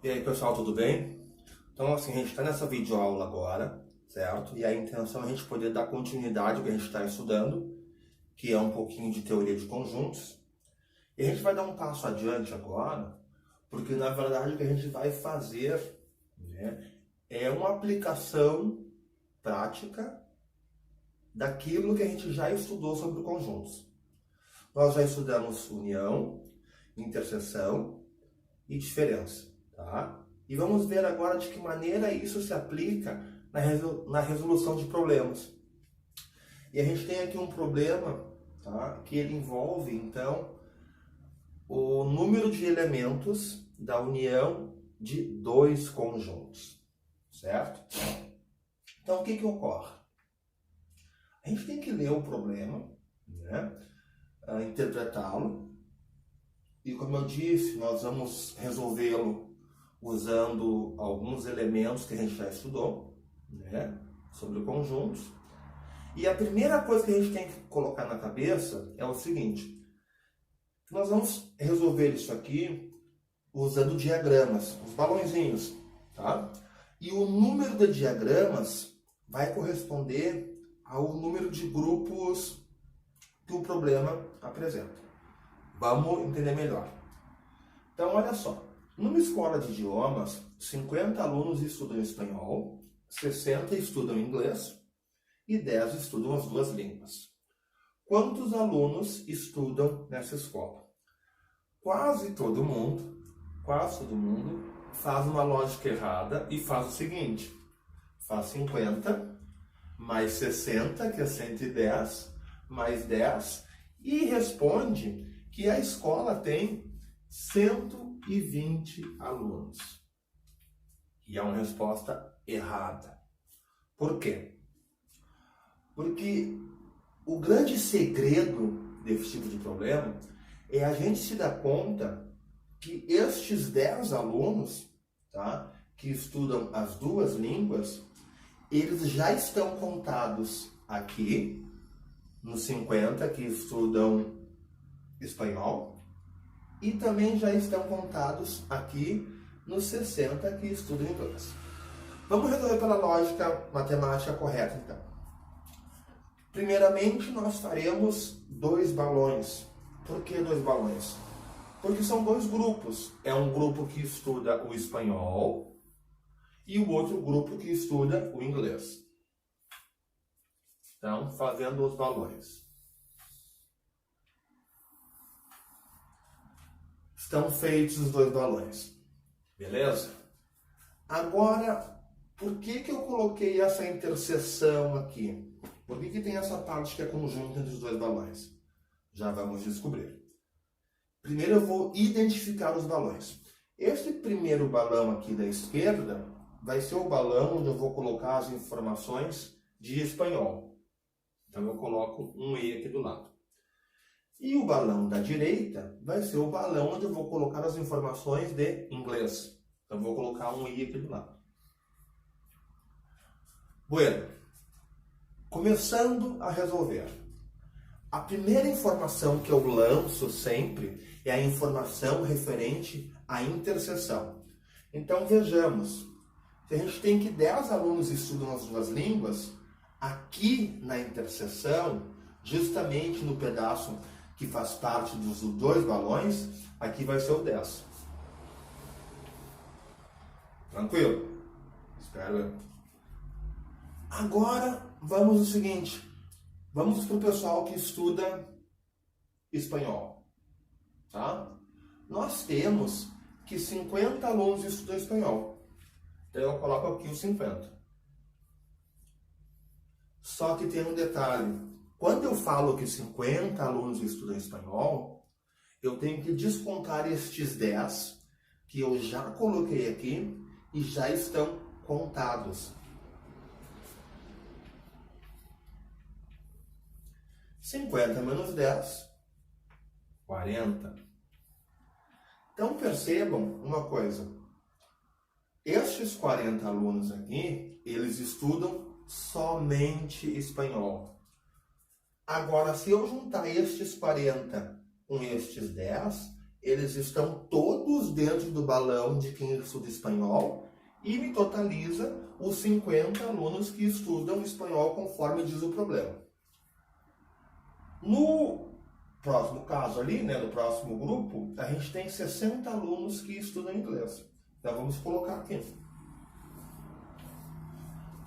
E aí pessoal, tudo bem? Então assim, a gente está nessa videoaula agora, certo? E a intenção é a gente poder dar continuidade ao que a gente está estudando, que é um pouquinho de teoria de conjuntos. E a gente vai dar um passo adiante agora, porque na verdade o que a gente vai fazer, né, é uma aplicação prática daquilo que a gente já estudou sobre conjuntos. Nós já estudamos união, interseção e diferença, tá? E vamos ver agora de que maneira isso se aplica na resolução de problemas. E a gente tem aqui um problema, tá? Que ele envolve, então, o número de elementos da união de dois conjuntos, certo? Então, o que ocorre? A gente tem que ler o problema, né? Interpretá-lo, e como eu disse, nós vamos resolvê-lo usando alguns elementos que a gente já estudou, né? Sobre conjuntos. E a primeira coisa que a gente tem que colocar na cabeça é o seguinte: nós vamos resolver isso aqui usando diagramas, os balãozinhos, tá? E o número de diagramas vai corresponder ao número de grupos que o problema apresenta. Vamos entender melhor. Então, olha só. Numa escola de idiomas, 50 alunos estudam espanhol, 60 estudam inglês e 10 estudam as duas línguas. Quantos alunos estudam nessa escola? Quase todo mundo faz uma lógica errada e faz o seguinte: faz 50 mais 60, que é 110, mais 10, e responde que a escola tem 120 alunos. E é uma resposta errada. Por quê? Porque o grande segredo desse tipo de problema é a gente se dar conta que estes 10 alunos, tá, que estudam as duas línguas, eles já estão contados aqui nos 50 que estudam espanhol e também já estão contados aqui nos 60 que estudam inglês. Vamos resolver pela lógica matemática correta, então. Primeiramente, nós faremos dois balões. Por que dois balões? Porque são dois grupos. É um grupo que estuda o espanhol e o outro grupo que estuda o inglês. Então, fazendo os balões. Estão feitos os dois balões. Beleza? Agora, por que eu coloquei essa interseção aqui? Por que tem essa parte que é conjunta entre os dois balões? Já vamos descobrir. Primeiro eu vou identificar os balões. Esse primeiro balão aqui da esquerda vai ser o balão onde eu vou colocar as informações de espanhol. Então eu coloco um E aqui do lado. E o balão da direita vai ser o balão onde eu vou colocar as informações de inglês. Então eu vou colocar um I aqui do lado. Bueno, começando a resolver. A primeira informação que eu lanço sempre é a informação referente à interseção. Então vejamos, se a gente tem que 10 alunos estudam as duas línguas, aqui na interseção, justamente no pedaço que faz parte dos dois balões, aqui vai ser o 10. Tranquilo? Espero eu. Agora, vamos ao seguinte. Vamos para o pessoal que estuda espanhol. Tá? Nós temos que 50 alunos estudam espanhol. Então, eu coloco aqui os 50. Só que tem um detalhe. Quando eu falo que 50 alunos estudam espanhol, eu tenho que descontar estes 10 que eu já coloquei aqui e já estão contados. 50 menos 10, 40. Então percebam uma coisa. Estes 40 alunos aqui, eles estudam somente espanhol. Agora, se eu juntar estes 40 com estes 10, eles estão todos dentro do balão de quem estuda espanhol e me totaliza os 50 alunos que estudam espanhol conforme diz o problema. No próximo caso ali, né, no próximo grupo, a gente tem 60 alunos que estudam inglês. Então vamos colocar aqui.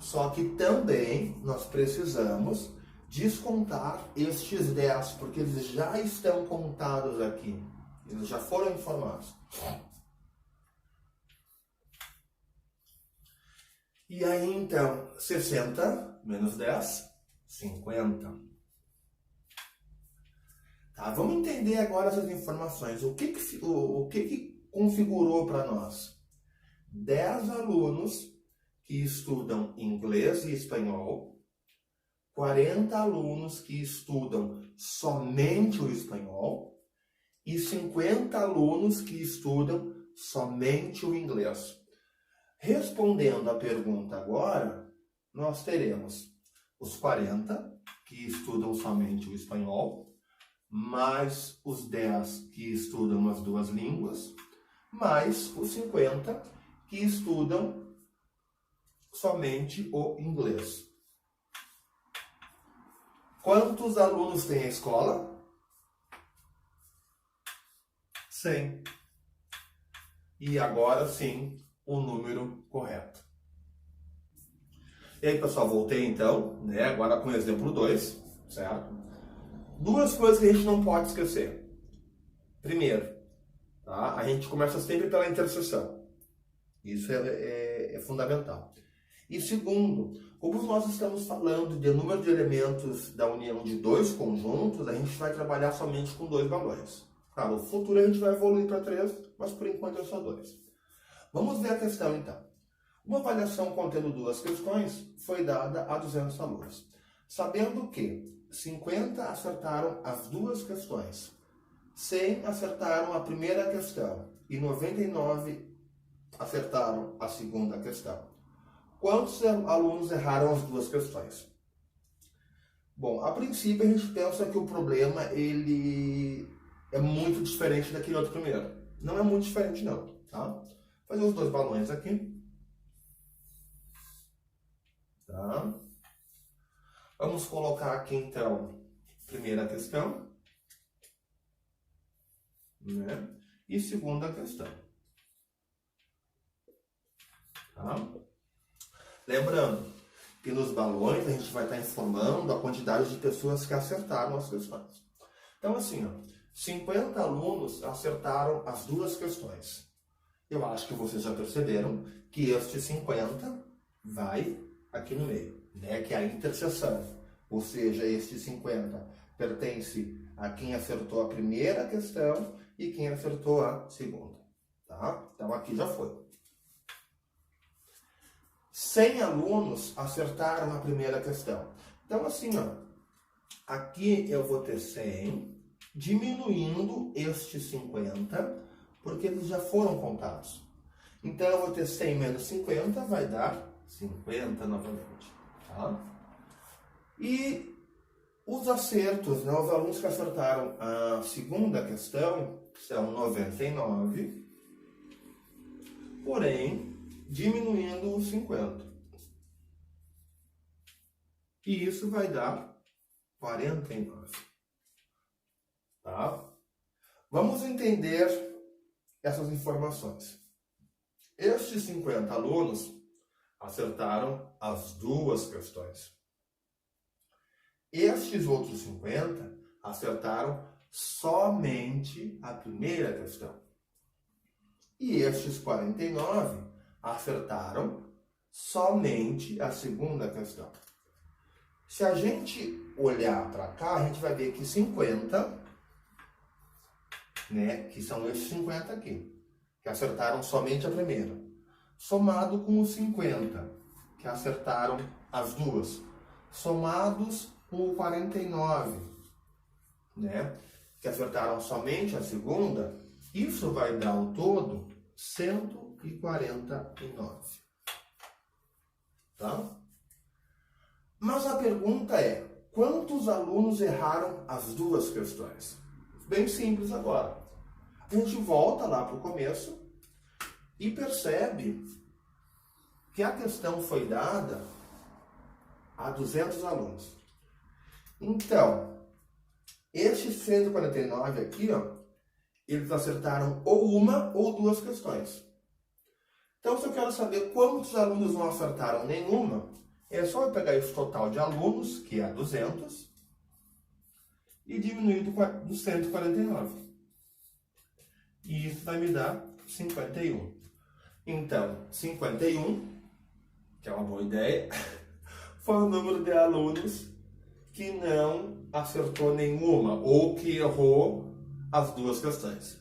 Só que também nós precisamos descontar estes 10, porque eles já estão contados aqui. Eles já foram informados. E aí, então, 60 menos 10, 50. Tá, vamos entender agora essas informações. O que configurou para nós? 10 alunos que estudam inglês e espanhol, 40 alunos que estudam somente o espanhol e 50 alunos que estudam somente o inglês. Respondendo a pergunta agora, nós teremos os 40 que estudam somente o espanhol, mais os 10 que estudam as duas línguas, mais os 50 que estudam somente o inglês. Quantos alunos tem a escola? 100. E agora sim, o número correto. E aí, pessoal, voltei então, né? Agora com o exemplo 2, certo? Duas coisas que a gente não pode esquecer. Primeiro, tá? A gente começa sempre pela interseção. Isso é fundamental. E segundo, como nós estamos falando de número de elementos da união de dois conjuntos, a gente vai trabalhar somente com 2 balões. Claro, no futuro a gente vai evoluir para 3, mas por enquanto é só 2. Vamos ver a questão então. Uma avaliação contendo 2 questões foi dada a 200 alunos. Sabendo que 50 acertaram as 2 questões, 100 acertaram a primeira questão e 99 acertaram a segunda questão. Quantos alunos erraram as 2 questões? Bom, a princípio a gente pensa que o problema ele é muito diferente daquele outro primeiro. Não é muito diferente não, tá? Vou fazer os 2 balões aqui. Tá? Vamos colocar aqui então, primeira questão, né? E segunda questão. Tá? Lembrando que nos balões a gente vai estar informando a quantidade de pessoas que acertaram as questões. Então assim, ó, 50 alunos acertaram as 2 questões. Eu acho que vocês já perceberam que este 50 vai aqui no meio, né? Que é a interseção. Ou seja, este 50 pertence a quem acertou a primeira questão e quem acertou a segunda. Tá? Então aqui já foi. 100 alunos acertaram a primeira questão. Então assim, ó, aqui eu vou ter 100, diminuindo este 50, porque eles já foram contados. Então eu vou ter 100 menos 50, vai dar 50 novamente. Tá? E os acertos, né, os alunos que acertaram a segunda questão são 99, porém diminuindo os 50. E isso vai dar 49. Tá? Vamos entender essas informações. Estes 50 alunos acertaram as 2 questões. Estes outros 50 acertaram somente a primeira questão. E estes 49 acertaram somente a segunda questão. Se a gente olhar para cá, a gente vai ver que 50, né, que são esses 50 aqui, que acertaram somente a primeira, somado com os 50, que acertaram as 2, somados com o 49, né, que acertaram somente a segunda, isso vai dar ao todo 149. Tá? Mas a pergunta é, quantos alunos erraram as 2 questões? Bem simples agora. a gente volta lá para o começo e percebe que a questão foi dada a 200 alunos. Então, esses 149 aqui, ó, eles acertaram ou uma ou duas questões. Então, se eu quero saber quantos alunos não acertaram nenhuma, é só eu pegar esse total de alunos, que é 200, e diminuir do 149. E isso vai me dar 51. Então, 51, que é uma boa ideia, foi o número de alunos que não acertou nenhuma, ou que errou as duas questões.